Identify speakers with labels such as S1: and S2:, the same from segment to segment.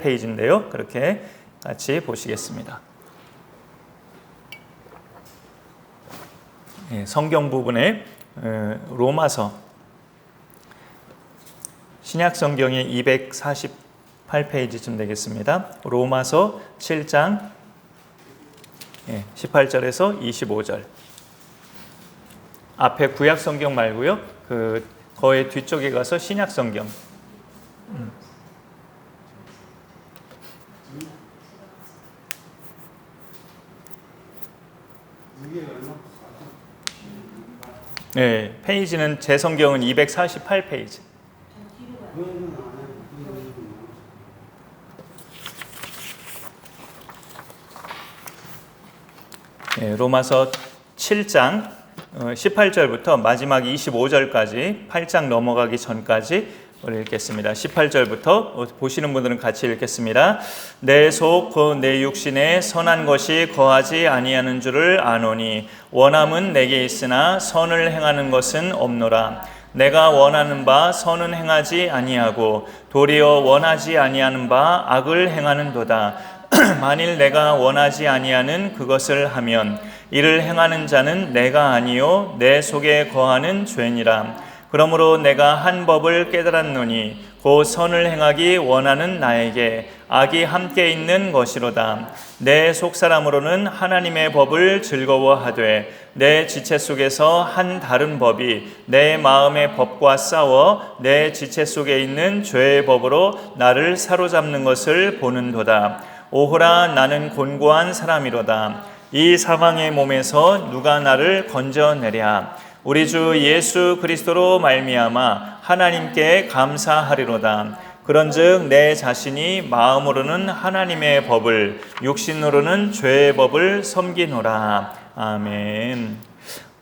S1: 페이지인데요. 그렇게 같이 보시겠습니다. 성경 부분에 로마서 신약 성경이 248페이지쯤 되겠습니다. 로마서 7장 18절에서 25절. 앞에 구약 성경 말고요. 거의 뒤쪽에 가서 신약 성경. 네, 페이지는 제 성경은 248페이지. 네, 로마서 7장 18절부터 마지막 25절까지 8장 넘어가기 전까지 읽겠습니다. 18절부터 보시는 분들은 같이 읽겠습니다. 내 속 곧 내 육신에 선한 것이 거하지 아니하는 줄을 아노니 원함은 내게 있으나 선을 행하는 것은 없노라. 내가 원하는 바 선은 행하지 아니하고 도리어 원하지 아니하는 바 악을 행하는도다. 만일 내가 원하지 아니하는 그것을 하면 이를 행하는 자는 내가 아니요 내 속에 거하는 죄니라. 그러므로 내가 한 법을 깨달았노니 곧 선을 행하기 원하는 나에게 악이 함께 있는 것이로다. 내 속사람으로는 하나님의 법을 즐거워하되 내 지체 속에서 한 다른 법이 내 마음의 법과 싸워 내 지체 속에 있는 죄의 법으로 나를 사로잡는 것을 보는도다. 오호라 나는 곤고한 사람이로다. 이 사망의 몸에서 누가 나를 건져내랴. 우리 주 예수 그리스도로 말미암아 하나님께 감사하리로다. 그런즉 내 자신이 마음으로는 하나님의 법을 육신으로는 죄의 법을 섬기노라. 아멘.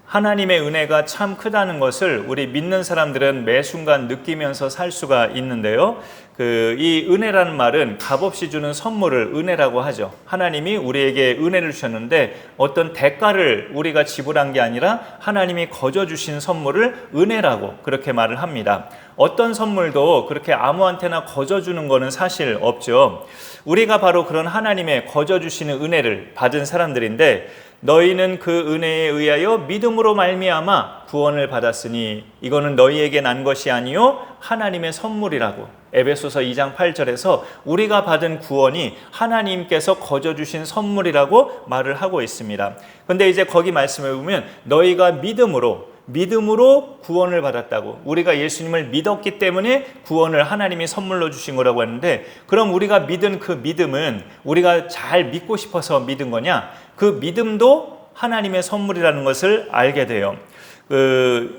S1: 하나님의 은혜가 참 크다는 것을 우리 믿는 사람들은 매 순간 느끼면서 살 수가 있는데요. 이 은혜라는 말은 값없이 주는 선물을 은혜라고 하죠. 하나님이 우리에게 은혜를 주셨는데 어떤 대가를 우리가 지불한 게 아니라 하나님이 거저 주신 선물을 은혜라고 그렇게 말을 합니다. 어떤 선물도 그렇게 아무한테나 거저 주는 거는 사실 없죠. 우리가 바로 그런 하나님의 거저 주시는 은혜를 받은 사람들인데 너희는 그 은혜에 의하여 믿음으로 말미암아 구원을 받았으니 이거는 너희에게 난 것이 아니요 하나님의 선물이라고 에베소서 2장 8절에서 우리가 받은 구원이 하나님께서 거저 주신 선물이라고 말을 하고 있습니다. 근데 이제 거기 말씀해 보면 너희가 믿음으로 구원을 받았다고, 우리가 예수님을 믿었기 때문에 구원을 하나님이 선물로 주신 거라고 하는데, 그럼 우리가 믿은 그 믿음은 우리가 잘 믿고 싶어서 믿은 거냐? 그 믿음도 하나님의 선물이라는 것을 알게 돼요.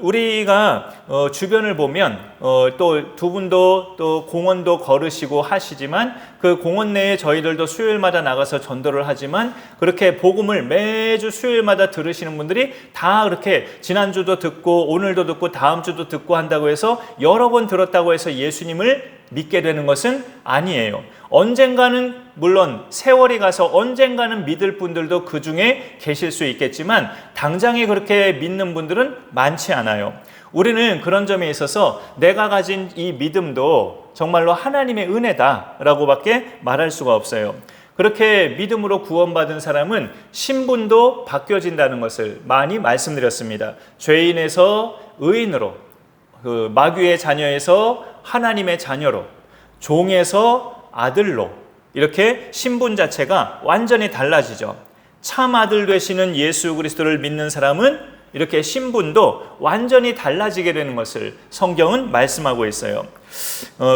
S1: 우리가 주변을 보면 또 두 분도 또 공원도 걸으시고 하시지만 그 공원 내에 저희들도 수요일마다 나가서 전도를 하지만 그렇게 복음을 매주 수요일마다 들으시는 분들이 다 그렇게 지난주도 듣고 오늘도 듣고 다음 주도 듣고 한다고 해서 여러 번 들었다고 해서 예수님을 믿게 되는 것은 아니에요. 언젠가는 물론 세월이 가서 언젠가는 믿을 분들도 그 중에 계실 수 있겠지만 당장에 그렇게 믿는 분들은 많지 않아요. 우리는 그런 점에 있어서 내가 가진 이 믿음도 정말로 하나님의 은혜다라고 밖에 말할 수가 없어요. 그렇게 믿음으로 구원받은 사람은 신분도 바뀌어진다는 것을 많이 말씀드렸습니다. 죄인에서 의인으로, 마귀의 자녀에서 하나님의 자녀로, 종에서 아들로, 이렇게 신분 자체가 완전히 달라지죠. 참 아들 되시는 예수 그리스도를 믿는 사람은 이렇게 신분도 완전히 달라지게 되는 것을 성경은 말씀하고 있어요.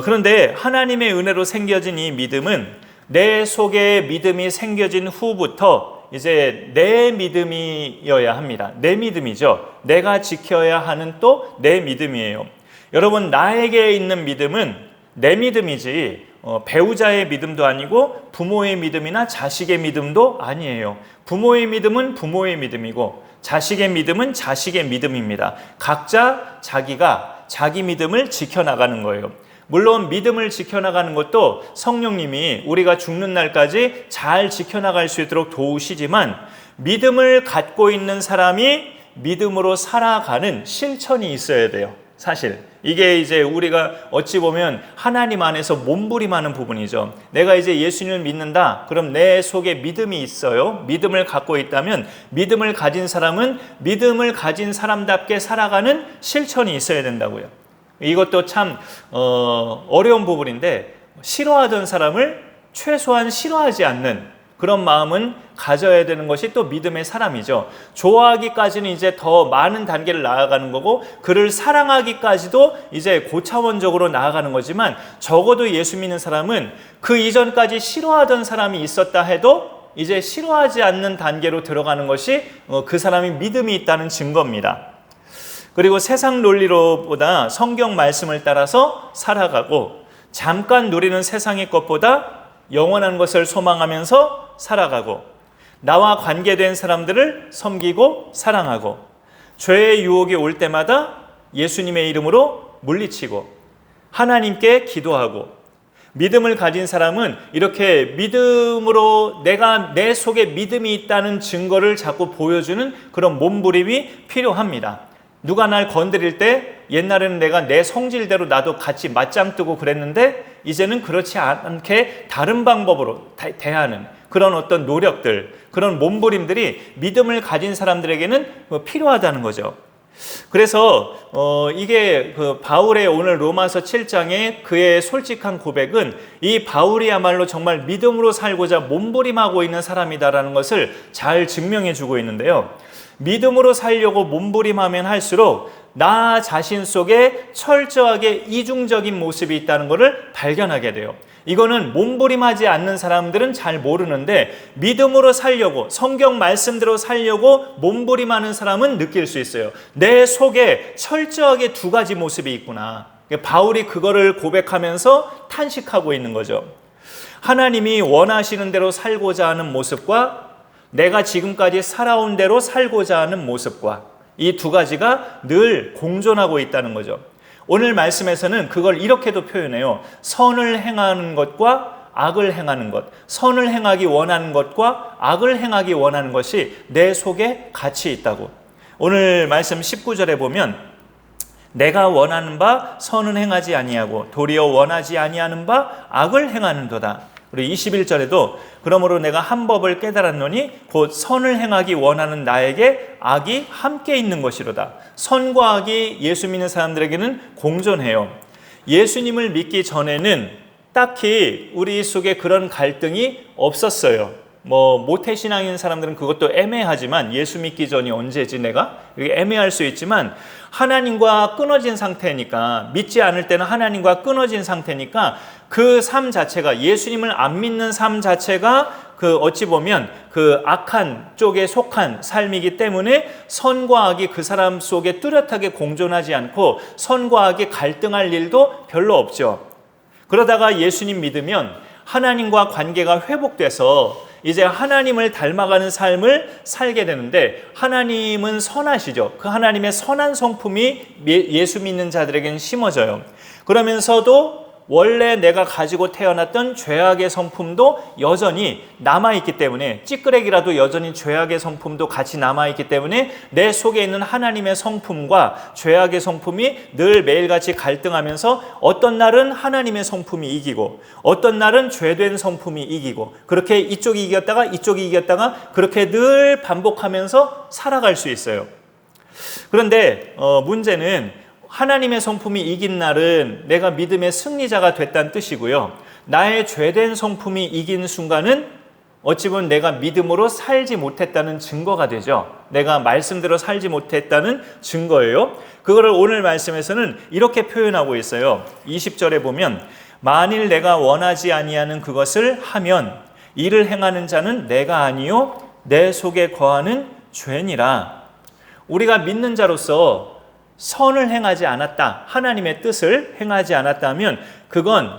S1: 그런데 하나님의 은혜로 생겨진 이 믿음은 내 속에 믿음이 생겨진 후부터 이제 내 믿음이어야 합니다. 내 믿음이죠. 내가 지켜야 하는 또 내 믿음이에요. 여러분, 나에게 있는 믿음은 내 믿음이지 배우자의 믿음도 아니고 부모의 믿음이나 자식의 믿음도 아니에요. 부모의 믿음은 부모의 믿음이고 자식의 믿음은 자식의 믿음입니다. 각자 자기가 자기 믿음을 지켜나가는 거예요. 물론 믿음을 지켜나가는 것도 성령님이 우리가 죽는 날까지 잘 지켜나갈 수 있도록 도우시지만 믿음을 갖고 있는 사람이 믿음으로 살아가는 실천이 있어야 돼요. 사실 이게 이제 우리가 어찌 보면 하나님 안에서 몸부림하는 부분이죠. 내가 이제 예수님을 믿는다. 그럼 내 속에 믿음이 있어요. 믿음을 갖고 있다면 믿음을 가진 사람은 믿음을 가진 사람답게 살아가는 실천이 있어야 된다고요. 이것도 참 어려운 부분인데 싫어하던 사람을 최소한 싫어하지 않는 그런 마음은 가져야 되는 것이 또 믿음의 사람이죠. 좋아하기까지는 이제 더 많은 단계를 나아가는 거고 그를 사랑하기까지도 이제 고차원적으로 나아가는 거지만 적어도 예수 믿는 사람은 그 이전까지 싫어하던 사람이 있었다 해도 이제 싫어하지 않는 단계로 들어가는 것이 그 사람이 믿음이 있다는 증거입니다. 그리고 세상 논리로보다 성경 말씀을 따라서 살아가고 잠깐 누리는 세상의 것보다 영원한 것을 소망하면서 살아가고 나와 관계된 사람들을 섬기고 사랑하고 죄의 유혹이 올 때마다 예수님의 이름으로 물리치고 하나님께 기도하고 믿음을 가진 사람은 이렇게 믿음으로 내가 내 속에 믿음이 있다는 증거를 자꾸 보여주는 그런 몸부림이 필요합니다. 누가 날 건드릴 때 옛날에는 내가 내 성질대로 나도 같이 맞짱 뜨고 그랬는데 이제는 그렇지 않게 다른 방법으로 대하는 그런 어떤 노력들, 그런 몸부림들이 믿음을 가진 사람들에게는 필요하다는 거죠. 그래서 이게 그 바울의 오늘 로마서 7장의 그의 솔직한 고백은 이 바울이야말로 정말 믿음으로 살고자 몸부림하고 있는 사람이다라는 것을 잘 증명해 주고 있는데요. 믿음으로 살려고 몸부림하면 할수록 나 자신 속에 철저하게 이중적인 모습이 있다는 것을 발견하게 돼요. 이거는 몸부림하지 않는 사람들은 잘 모르는데 믿음으로 살려고 성경 말씀대로 살려고 몸부림하는 사람은 느낄 수 있어요. 내 속에 철저하게 두 가지 모습이 있구나. 바울이 그거를 고백하면서 탄식하고 있는 거죠. 하나님이 원하시는 대로 살고자 하는 모습과 내가 지금까지 살아온 대로 살고자 하는 모습과 이 두 가지가 늘 공존하고 있다는 거죠. 오늘 말씀에서는 그걸 이렇게도 표현해요. 선을 행하는 것과 악을 행하는 것, 선을 행하기 원하는 것과 악을 행하기 원하는 것이 내 속에 같이 있다고. 오늘 말씀 19절에 보면 내가 원하는 바 선은 행하지 아니하고 도리어 원하지 아니하는 바 악을 행하는도다. 우리 21절에도 그러므로 내가 한 법을 깨달았노니 곧 선을 행하기 원하는 나에게 악이 함께 있는 것이로다. 선과 악이 예수 믿는 사람들에게는 공존해요. 예수님을 믿기 전에는 딱히 우리 속에 그런 갈등이 없었어요. 모태신앙인 사람들은 그것도 애매하지만 예수 믿기 전이 언제지 내가? 이게 애매할 수 있지만 하나님과 끊어진 상태니까 믿지 않을 때는 하나님과 끊어진 상태니까 그 삶 자체가 예수님을 안 믿는 삶 자체가 그 어찌 보면 그 악한 쪽에 속한 삶이기 때문에 선과 악이 그 사람 속에 뚜렷하게 공존하지 않고 선과 악이 갈등할 일도 별로 없죠. 그러다가 예수님 믿으면 하나님과 관계가 회복돼서 이제 하나님을 닮아가는 삶을 살게 되는데 하나님은 선하시죠. 그 하나님의 선한 성품이 예수 믿는 자들에게는 심어져요. 그러면서도 원래 내가 가지고 태어났던 죄악의 성품도 여전히 남아있기 때문에 찌끄레기라도 여전히 죄악의 성품도 같이 남아있기 때문에 내 속에 있는 하나님의 성품과 죄악의 성품이 늘 매일같이 갈등하면서 어떤 날은 하나님의 성품이 이기고 어떤 날은 죄된 성품이 이기고 그렇게 이쪽이 이겼다가 이쪽이 이겼다가 그렇게 늘 반복하면서 살아갈 수 있어요. 그런데 문제는 하나님의 성품이 이긴 날은 내가 믿음의 승리자가 됐다는 뜻이고요. 나의 죄된 성품이 이긴 순간은 어찌 보면 내가 믿음으로 살지 못했다는 증거가 되죠. 내가 말씀대로 살지 못했다는 증거예요. 그거를 오늘 말씀에서는 이렇게 표현하고 있어요. 20절에 보면 만일 내가 원하지 아니하는 그것을 하면 이를 행하는 자는 내가 아니요 내 속에 거하는 죄니라. 우리가 믿는 자로서 선을 행하지 않았다, 하나님의 뜻을 행하지 않았다면 그건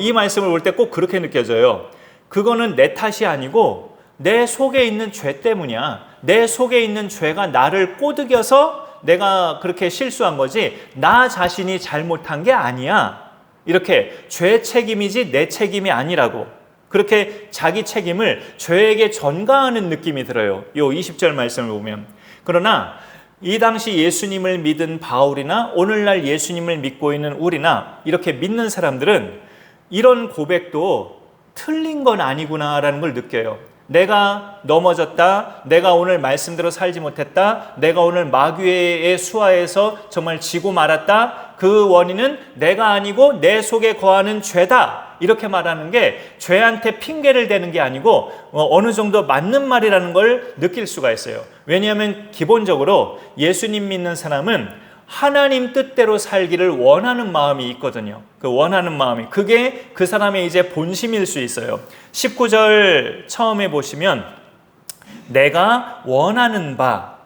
S1: 이 말씀을 볼 때 꼭 그렇게 느껴져요. 그거는 내 탓이 아니고 내 속에 있는 죄 때문이야. 내 속에 있는 죄가 나를 꼬드겨서 내가 그렇게 실수한 거지 나 자신이 잘못한 게 아니야. 이렇게 죄 책임이지 내 책임이 아니라고. 그렇게 자기 책임을 죄에게 전가하는 느낌이 들어요. 이 20절 말씀을 보면. 그러나 이 당시 예수님을 믿은 바울이나 오늘날 예수님을 믿고 있는 우리나 이렇게 믿는 사람들은 이런 고백도 틀린 건 아니구나라는 걸 느껴요. 내가 넘어졌다, 내가 오늘 말씀대로 살지 못했다, 내가 오늘 마귀의 수하에서 정말 지고 말았다, 그 원인은 내가 아니고 내 속에 거하는 죄다, 이렇게 말하는 게 죄한테 핑계를 대는 게 아니고 어느 정도 맞는 말이라는 걸 느낄 수가 있어요. 왜냐하면 기본적으로 예수님 믿는 사람은 하나님 뜻대로 살기를 원하는 마음이 있거든요. 그 원하는 마음이, 그게 그 사람의 이제 본심일 수 있어요. 19절 처음에 보시면 내가 원하는 바,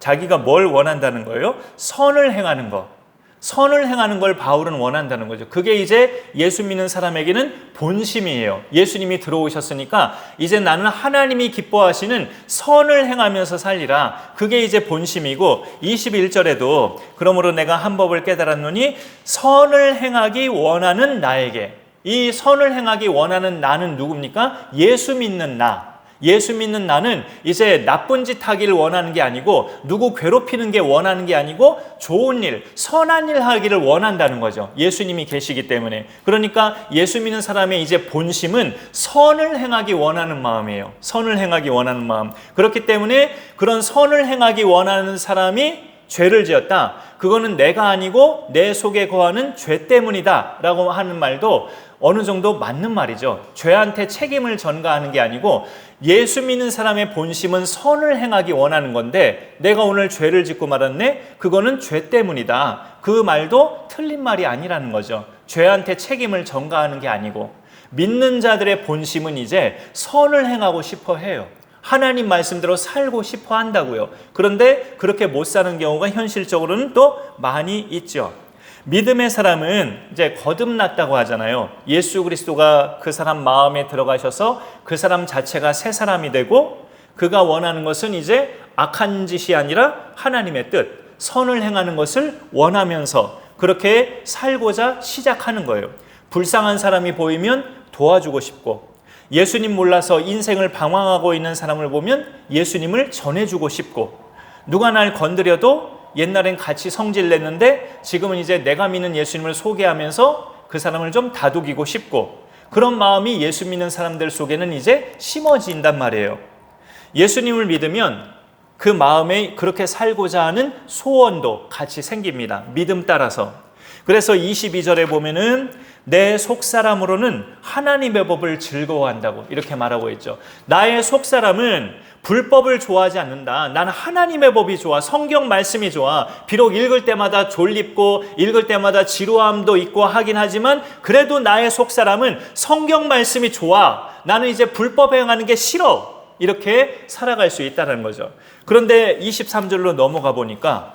S1: 자기가 뭘 원한다는 거예요? 선을 행하는 것. 선을 행하는 걸 바울은 원한다는 거죠. 그게 이제 예수 믿는 사람에게는 본심이에요. 예수님이 들어오셨으니까 이제 나는 하나님이 기뻐하시는 선을 행하면서 살리라. 그게 이제 본심이고, 21절에도 그러므로 내가 한 법을 깨달았노니 선을 행하기 원하는 나에게. 이 선을 행하기 원하는 나는 누굽니까? 예수 믿는 나. 예수 믿는 나는 이제 나쁜 짓 하기를 원하는 게 아니고, 누구 괴롭히는 게 원하는 게 아니고, 좋은 일, 선한 일 하기를 원한다는 거죠. 예수님이 계시기 때문에. 그러니까 예수 믿는 사람의 이제 본심은 선을 행하기 원하는 마음이에요. 선을 행하기 원하는 마음. 그렇기 때문에 그런 선을 행하기 원하는 사람이 죄를 지었다, 그거는 내가 아니고 내 속에 거하는 죄 때문이다 라고 하는 말도 어느 정도 맞는 말이죠. 죄한테 책임을 전가하는 게 아니고 예수 믿는 사람의 본심은 선을 행하기 원하는 건데, 내가 오늘 죄를 짓고 말았네? 그거는 죄 때문이다. 그 말도 틀린 말이 아니라는 거죠. 죄한테 책임을 전가하는 게 아니고, 믿는 자들의 본심은 이제 선을 행하고 싶어 해요. 하나님 말씀대로 살고 싶어 한다고요. 그런데 그렇게 못 사는 경우가 현실적으로는 또 많이 있죠. 믿음의 사람은 이제 거듭났다고 하잖아요. 예수 그리스도가 그 사람 마음에 들어가셔서 그 사람 자체가 새 사람이 되고, 그가 원하는 것은 이제 악한 짓이 아니라 하나님의 뜻, 선을 행하는 것을 원하면서 그렇게 살고자 시작하는 거예요. 불쌍한 사람이 보이면 도와주고 싶고, 예수님 몰라서 인생을 방황하고 있는 사람을 보면 예수님을 전해주고 싶고, 누가 날 건드려도 옛날엔 같이 성질 냈는데 지금은 이제 내가 믿는 예수님을 소개하면서 그 사람을 좀 다독이고 싶고, 그런 마음이 예수 믿는 사람들 속에는 이제 심어진단 말이에요. 예수님을 믿으면 그 마음에 그렇게 살고자 하는 소원도 같이 생깁니다. 믿음 따라서. 그래서 22절에 보면은 내 속사람으로는 하나님의 법을 즐거워한다고 이렇게 말하고 있죠. 나의 속사람은 불법을 좋아하지 않는다. 나는 하나님의 법이 좋아. 성경 말씀이 좋아. 비록 읽을 때마다 졸립고 읽을 때마다 지루함도 있고 하긴 하지만, 그래도 나의 속사람은 성경 말씀이 좋아. 나는 이제 불법 행하는 게 싫어. 이렇게 살아갈 수 있다는 거죠. 그런데 23절로 넘어가 보니까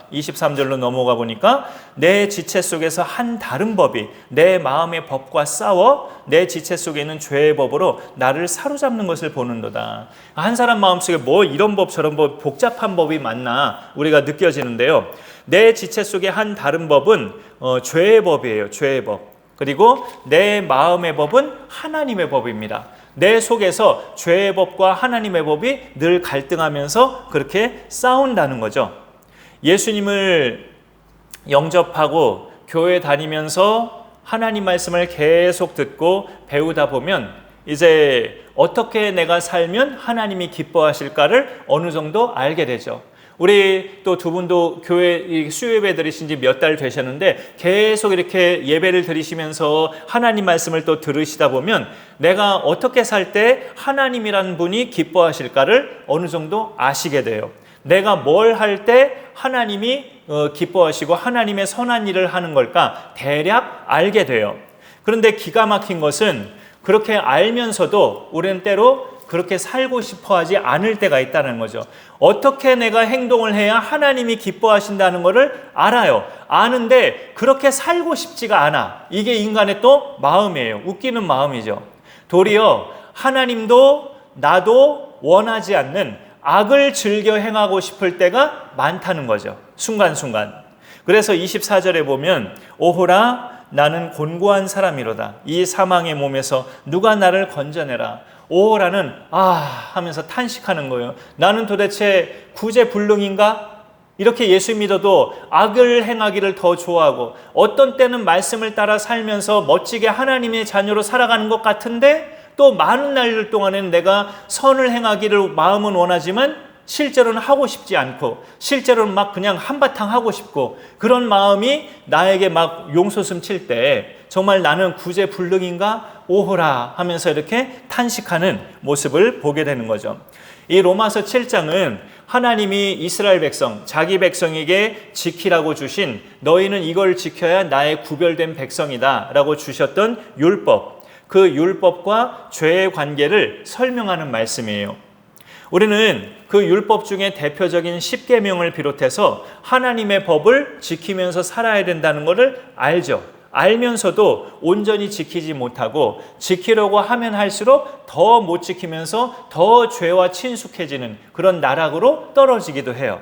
S1: 내 지체 속에서 한 다른 법이 내 마음의 법과 싸워 내 지체 속에 있는 죄의 법으로 나를 사로잡는 것을 보는도다. 한 사람 마음속에 뭐 이런 법 저런 법 복잡한 법이 많나 우리가 느껴지는데요. 내 지체 속에 한 다른 법은 죄의 법이에요. 죄의 법. 그리고 내 마음의 법은 하나님의 법입니다. 내 속에서 죄의 법과 하나님의 법이 늘 갈등하면서 그렇게 싸운다는 거죠. 예수님을 영접하고 교회 다니면서 하나님 말씀을 계속 듣고 배우다 보면 이제 어떻게 내가 살면 하나님이 기뻐하실까를 어느 정도 알게 되죠. 우리 또 두 분도 교회 수요예배 들으신 지 몇 달 되셨는데 계속 이렇게 예배를 들으시면서 하나님 말씀을 또 들으시다 보면 내가 어떻게 살 때 하나님이라는 분이 기뻐하실까를 어느 정도 아시게 돼요. 내가 뭘 할 때 하나님이 기뻐하시고 하나님의 선한 일을 하는 걸까 대략 알게 돼요. 그런데 기가 막힌 것은 그렇게 알면서도 우리는 때로 그렇게 살고 싶어 하지 않을 때가 있다는 거죠. 어떻게 내가 행동을 해야 하나님이 기뻐하신다는 것을 알아요. 아는데 그렇게 살고 싶지가 않아. 이게 인간의 또 마음이에요. 웃기는 마음이죠. 도리어 하나님도 나도 원하지 않는 악을 즐겨 행하고 싶을 때가 많다는 거죠. 순간순간. 그래서 24절에 보면 오호라 나는 곤고한 사람이로다. 이 사망의 몸에서 누가 나를 건져내라. 오호라는 하면서 탄식하는 거예요. 나는 도대체 구제불능인가? 이렇게 예수 믿어도 악을 행하기를 더 좋아하고 어떤 때는 말씀을 따라 살면서 멋지게 하나님의 자녀로 살아가는 것 같은데 또 많은 날들 동안에는 내가 선을 행하기를 마음은 원하지만 실제로는 하고 싶지 않고 실제로는 막 그냥 한바탕 하고 싶고 그런 마음이 나에게 막 용솟음 칠 때 정말 나는 구제불능인가 오호라 하면서 이렇게 탄식하는 모습을 보게 되는 거죠. 이 로마서 7장은 하나님이 이스라엘 백성, 자기 백성에게 지키라고 주신 너희는 이걸 지켜야 나의 구별된 백성이다 라고 주셨던 율법, 그 율법과 죄의 관계를 설명하는 말씀이에요. 우리는 그 율법 중에 대표적인 10계명을 비롯해서 하나님의 법을 지키면서 살아야 된다는 것을 알죠. 알면서도 온전히 지키지 못하고 지키려고 하면 할수록 더 못 지키면서 더 죄와 친숙해지는 그런 나락으로 떨어지기도 해요.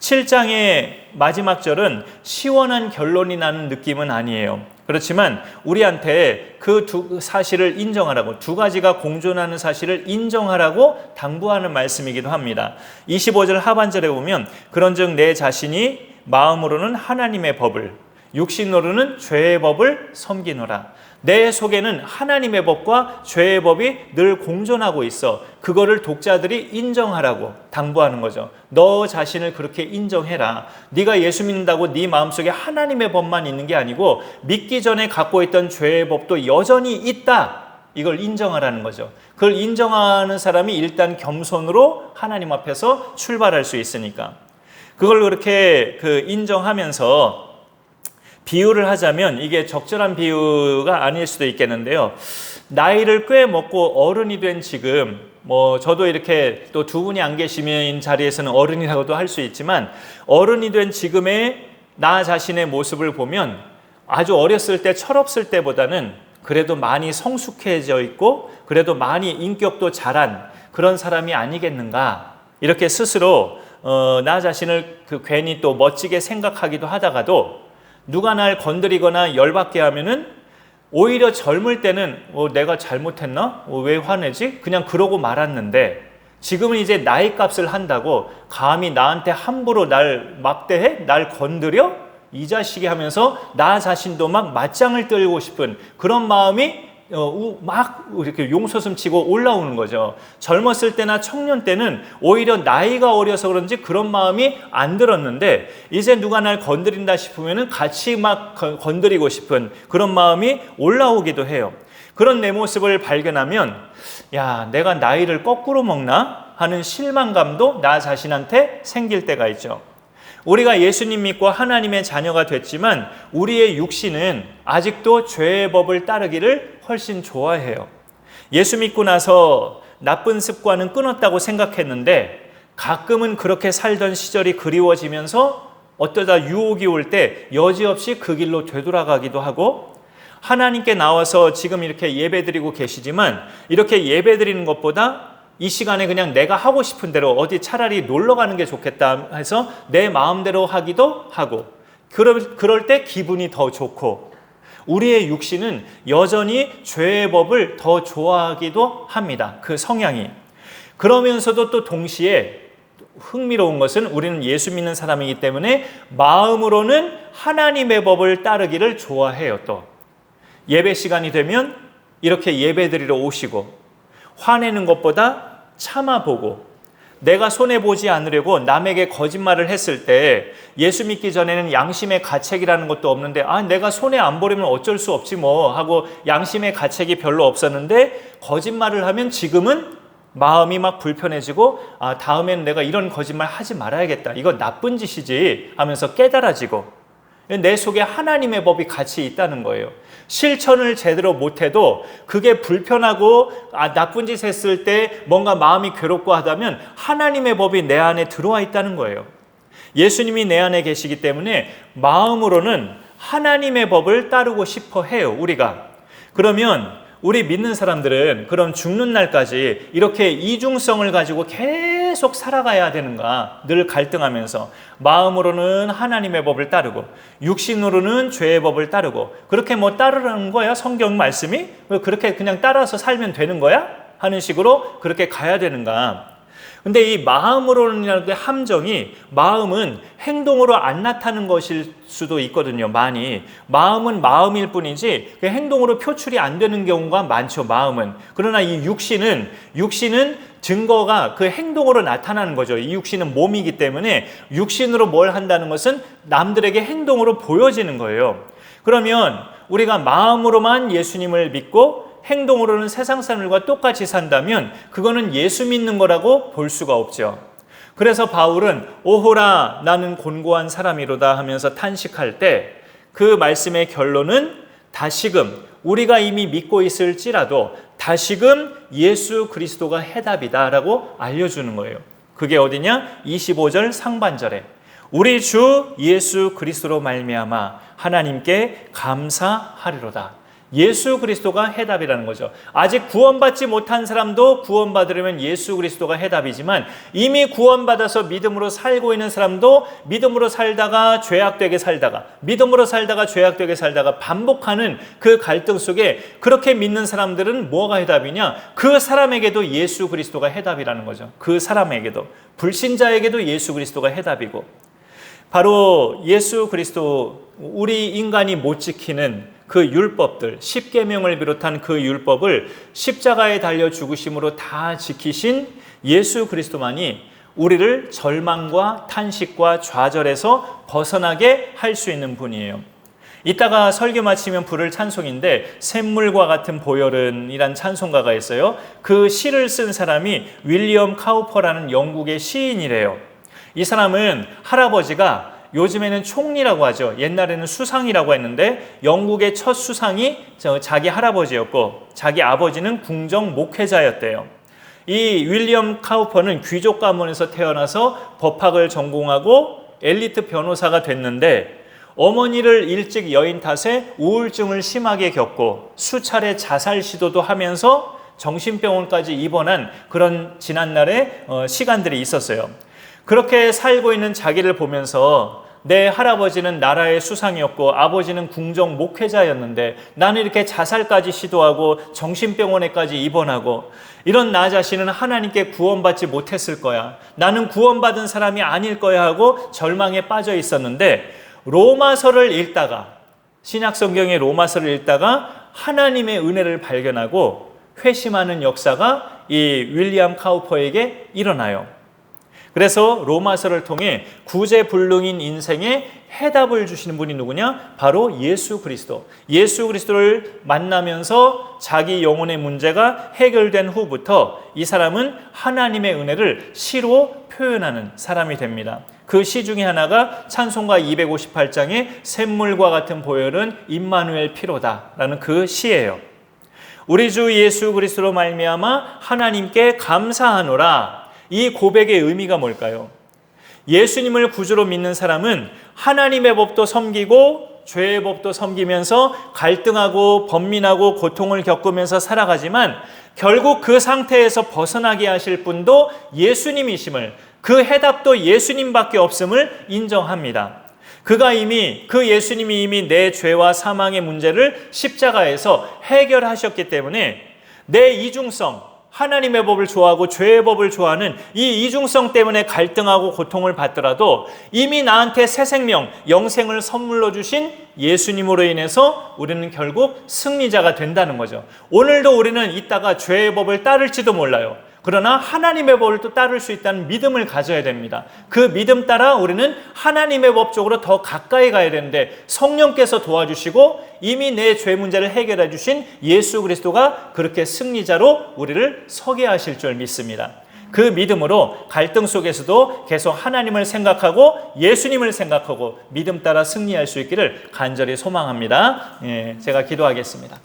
S1: 7장의 마지막 절은 시원한 결론이 나는 느낌은 아니에요. 그렇지만 우리한테 그 두 사실을 인정하라고, 두 가지가 공존하는 사실을 인정하라고 당부하는 말씀이기도 합니다. 25절 하반절에 보면 그런즉 내 자신이 마음으로는 하나님의 법을 육신으로는 죄의 법을 섬기노라. 내 속에는 하나님의 법과 죄의 법이 늘 공존하고 있어. 그거를 독자들이 인정하라고 당부하는 거죠. 너 자신을 그렇게 인정해라. 네가 예수 믿는다고 네 마음속에 하나님의 법만 있는 게 아니고 믿기 전에 갖고 있던 죄의 법도 여전히 있다. 이걸 인정하라는 거죠. 그걸 인정하는 사람이 일단 겸손으로 하나님 앞에서 출발할 수 있으니까. 그걸 그렇게 인정하면서 비유를 하자면 이게 적절한 비유가 아닐 수도 있겠는데요. 나이를 꽤 먹고 어른이 된 지금, 저도 이렇게 또 두 분이 안 계시면 자리에서는 어른이라고도 할 수 있지만 어른이 된 지금의 나 자신의 모습을 보면 아주 어렸을 때 철없을 때보다는 그래도 많이 성숙해져 있고 그래도 많이 인격도 자란 그런 사람이 아니겠는가, 이렇게 스스로 나 자신을 괜히 또 멋지게 생각하기도 하다가도 누가 날 건드리거나 열받게 하면은 오히려 젊을 때는 내가 잘못했나? 왜 화내지? 그냥 그러고 말았는데 지금은 이제 나이 값을 한다고 감히 나한테 함부로 날 막대해? 날 건드려? 이 자식이 하면서 나 자신도 막 맞짱을 뜨고 싶은 그런 마음이 막 이렇게 용솟음치고 올라오는 거죠. 젊었을 때나 청년 때는 오히려 나이가 어려서 그런지 그런 마음이 안 들었는데 이제 누가 날 건드린다 싶으면 같이 막 건드리고 싶은 그런 마음이 올라오기도 해요. 그런 내 모습을 발견하면 야, 내가 나이를 거꾸로 먹나 하는 실망감도 나 자신한테 생길 때가 있죠. 우리가 예수님 믿고 하나님의 자녀가 됐지만 우리의 육신은 아직도 죄의 법을 따르기를 훨씬 좋아해요. 예수 믿고 나서 나쁜 습관은 끊었다고 생각했는데 가끔은 그렇게 살던 시절이 그리워지면서 어쩌다 유혹이 올 때 여지없이 그 길로 되돌아가기도 하고, 하나님께 나와서 지금 이렇게 예배드리고 계시지만 이렇게 예배드리는 것보다 이 시간에 그냥 내가 하고 싶은 대로 어디 차라리 놀러 가는 게 좋겠다 해서 내 마음대로 하기도 하고, 그럴 때 기분이 더 좋고, 우리의 육신은 여전히 죄의 법을 더 좋아하기도 합니다. 그 성향이. 그러면서도 또 동시에 흥미로운 것은 우리는 예수 믿는 사람이기 때문에 마음으로는 하나님의 법을 따르기를 좋아해요. 또 예배 시간이 되면 이렇게 예배드리러 오시고, 화내는 것보다 참아보고, 내가 손해보지 않으려고 남에게 거짓말을 했을 때 예수 믿기 전에는 양심의 가책이라는 것도 없는데 내가 손해 안 보려면 어쩔 수 없지 뭐 하고 양심의 가책이 별로 없었는데 거짓말을 하면 지금은 마음이 막 불편해지고 다음에는 내가 이런 거짓말 하지 말아야겠다, 이거 나쁜 짓이지 하면서 깨달아지고, 내 속에 하나님의 법이 같이 있다는 거예요. 실천을 제대로 못해도 그게 불편하고 나쁜 짓 했을 때 뭔가 마음이 괴롭고 하다면 하나님의 법이 내 안에 들어와 있다는 거예요. 예수님이 내 안에 계시기 때문에 마음으로는 하나님의 법을 따르고 싶어 해요, 우리가. 그러면 우리 믿는 사람들은 그럼 죽는 날까지 이렇게 이중성을 가지고 계속 살아가야 되는가, 늘 갈등하면서 마음으로는 하나님의 법을 따르고 육신으로는 죄의 법을 따르고, 그렇게 따르는 거야? 성경 말씀이? 그렇게 그냥 따라서 살면 되는 거야? 하는 식으로 그렇게 가야 되는가? 근데 이 마음으로는 함정이, 마음은 행동으로 안 나타나는 것일 수도 있거든요. 많이. 마음은 마음일 뿐이지 행동으로 표출이 안 되는 경우가 많죠. 마음은. 그러나 이 육신은 증거가 그 행동으로 나타나는 거죠. 이 육신은 몸이기 때문에 육신으로 뭘 한다는 것은 남들에게 행동으로 보여지는 거예요. 그러면 우리가 마음으로만 예수님을 믿고 행동으로는 세상 사람들과 똑같이 산다면 그거는 예수 믿는 거라고 볼 수가 없죠. 그래서 바울은 오호라 나는 곤고한 사람이로다 하면서 탄식할 때 그 말씀의 결론은 다시금 우리가 이미 믿고 있을지라도 다시금 예수 그리스도가 해답이다라고 알려주는 거예요. 그게 어디냐? 25절 상반절에 우리 주 예수 그리스도로 말미암아 하나님께 감사하리로다. 예수 그리스도가 해답이라는 거죠. 아직 구원받지 못한 사람도 구원받으려면 예수 그리스도가 해답이지만 이미 구원받아서 믿음으로 살고 있는 사람도 믿음으로 살다가 죄악되게 살다가 믿음으로 살다가 죄악되게 살다가 반복하는 그 갈등 속에 그렇게 믿는 사람들은 뭐가 해답이냐? 그 사람에게도 예수 그리스도가 해답이라는 거죠. 그 사람에게도, 불신자에게도 예수 그리스도가 해답이고, 바로 예수 그리스도, 우리 인간이 못 지키는 그 율법들, 십계명을 비롯한 그 율법을 십자가에 달려 죽으심으로 다 지키신 예수 그리스도만이 우리를 절망과 탄식과 좌절에서 벗어나게 할 수 있는 분이에요. 이따가 설교 마치면 부를 찬송인데 샘물과 같은 보혈은이란 찬송가가 있어요. 그 시를 쓴 사람이 윌리엄 카우퍼라는 영국의 시인이래요. 이 사람은 할아버지가, 요즘에는 총리라고 하죠. 옛날에는 수상이라고 했는데 영국의 첫 수상이 자기 할아버지였고 자기 아버지는 궁정 목회자였대요. 이 윌리엄 카우퍼는 귀족 가문에서 태어나서 법학을 전공하고 엘리트 변호사가 됐는데 어머니를 일찍 여인 탓에 우울증을 심하게 겪고 수차례 자살 시도도 하면서 정신병원까지 입원한 그런 지난날의 시간들이 있었어요. 그렇게 살고 있는 자기를 보면서 내 할아버지는 나라의 수상이었고 아버지는 궁정 목회자였는데 나는 이렇게 자살까지 시도하고 정신병원에까지 입원하고 이런 나 자신은 하나님께 구원받지 못했을 거야. 나는 구원받은 사람이 아닐 거야 하고 절망에 빠져 있었는데 로마서를 읽다가, 신약성경의 로마서를 읽다가 하나님의 은혜를 발견하고 회심하는 역사가 이 윌리엄 카우퍼에게 일어나요. 그래서 로마서를 통해 구제불능인 인생에 해답을 주시는 분이 누구냐? 바로 예수 그리스도. 예수 그리스도를 만나면서 자기 영혼의 문제가 해결된 후부터 이 사람은 하나님의 은혜를 시로 표현하는 사람이 됩니다. 그 시 중에 하나가 찬송가 258장의 샘물과 같은 보혈은 임마누엘 피로다 라는 그 시예요. 우리 주 예수 그리스도로 말미암아 하나님께 감사하노라. 이 고백의 의미가 뭘까요? 예수님을 구주로 믿는 사람은 하나님의 법도 섬기고 죄의 법도 섬기면서 갈등하고 번민하고 고통을 겪으면서 살아가지만 결국 그 상태에서 벗어나게 하실 분도 예수님이심을, 그 해답도 예수님밖에 없음을 인정합니다. 그 예수님이 이미 내 죄와 사망의 문제를 십자가에서 해결하셨기 때문에 내 이중성, 하나님의 법을 좋아하고 죄의 법을 좋아하는 이 이중성 때문에 갈등하고 고통을 받더라도 이미 나한테 새 생명, 영생을 선물로 주신 예수님으로 인해서 우리는 결국 승리자가 된다는 거죠. 오늘도 우리는 이따가 죄의 법을 따를지도 몰라요. 그러나 하나님의 법을 또 따를 수 있다는 믿음을 가져야 됩니다. 그 믿음 따라 우리는 하나님의 법 쪽으로 더 가까이 가야 되는데 성령께서 도와주시고 이미 내 죄 문제를 해결해 주신 예수 그리스도가 그렇게 승리자로 우리를 서게 하실 줄 믿습니다. 그 믿음으로 갈등 속에서도 계속 하나님을 생각하고 예수님을 생각하고 믿음 따라 승리할 수 있기를 간절히 소망합니다. 제가 기도하겠습니다.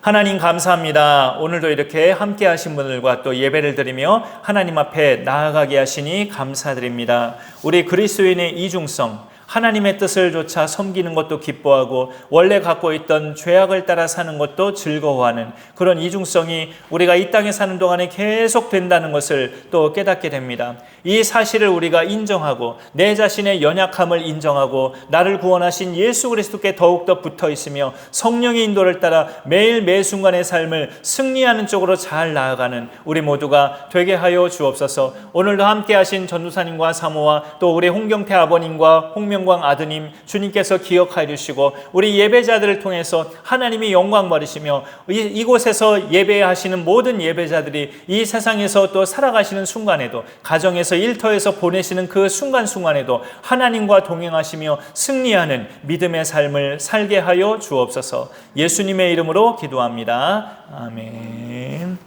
S1: 하나님 감사합니다. 오늘도 이렇게 함께 하신 분들과 또 예배를 드리며 하나님 앞에 나아가게 하시니 감사드립니다. 우리 그리스도인의 이중성, 하나님의 뜻을 조차 섬기는 것도 기뻐하고 원래 갖고 있던 죄악을 따라 사는 것도 즐거워하는 그런 이중성이 우리가 이 땅에 사는 동안에 계속 된다는 것을 또 깨닫게 됩니다. 이 사실을 우리가 인정하고 내 자신의 연약함을 인정하고 나를 구원하신 예수 그리스도께 더욱더 붙어 있으며 성령의 인도를 따라 매일 매 순간의 삶을 승리하는 쪽으로 잘 나아가는 우리 모두가 되게 하여 주옵소서. 오늘도 함께 하신 전도사님과 사모와 또 우리 홍경태 아버님과 홍명광 아드님 주님께서 기억하여 주시고 우리 예배자들을 통해서 하나님이 영광 받으시며 이곳에서 예배하시는 모든 예배자들이 이 세상에서 또 살아가시는 순간에도 가정에서 일터에서 보내시는 그 순간순간에도 하나님과 동행하시며 승리하는 믿음의 삶을 살게 하여 주옵소서. 예수님의 이름으로 기도합니다. 아멘.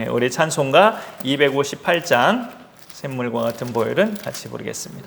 S1: 우리 찬송가 258장 샘물과 같은 보혈은 같이 부르겠습니다.